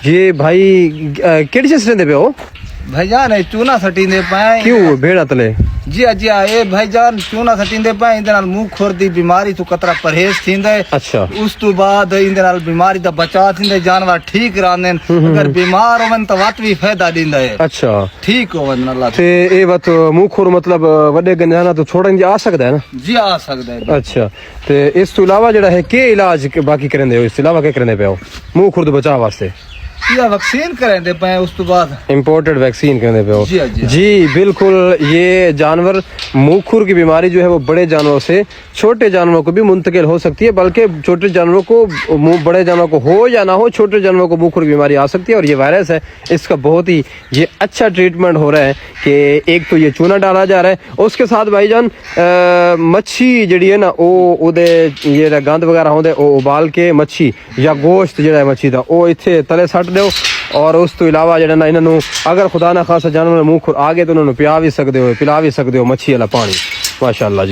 ये भाई केड़ी चीज रहंदे पे हो भाईजान चूना सटींदे पाए क्यों भेड़ा तले जी जी ए भाईजान चूना सटींदे पाए इंदे नाल मुंह खोर दी बीमारी तो कतरा परहेज थींदे अच्छा उस तो बाद इंदे नाल बीमारी दा बचाव थींदे जानवर ठीक रहंदे अगर बीमार होवन तो वत भी फायदा दींदा है अच्छा ठीक होवन अल्लाह ते ए बात मुंह खोर मतलब वड्डे गंजाना तो छोड़न जी आ सकदा है ना जी आ सकदा है अच्छा ते इस तो इलावा जेड़ा है के इलाज बाकी करंदे हो इस तो इलावा के करंदे पे हो मुंह खुर तो बचाव वास्ते या वैक्सीन करेंदे पाए उस तो बाद इम्पोर्टेड वैक्सीन करने पे हो जी जी बिल्कुल ये जानवर मुंह खुर की बीमारी जो है वो बड़े जानवरों से छोटे जानवरों को भी मुंतकिल हो सकती है बल्कि छोटे जानवरों को बड़े जानवरों को हो या ना हो छोटे जानवरों को मुंह खुर की बीमारी आ सकती है और ये वायरस है इसका बहुत ही ये अच्छा ट्रीटमेंट हो रहा है कि एक तो ये चूना डाला जा रहा है उसके साथ भाईजान मच्छी जड़ी है ना ओदे ये गंद वगैरह होंदे उबाल के मच्छी या गोश्त जड़ा है मच्छी दा ओ इत्थे तले सट दो और उस तो इलावा जड़ा ना इन्होंने अगर खुदा ना खासा जानवर मुंह खुर आ गए तो उन्होंने पिला भी सकते हो मच्छी वाला पानी माशाअल्लाह जी।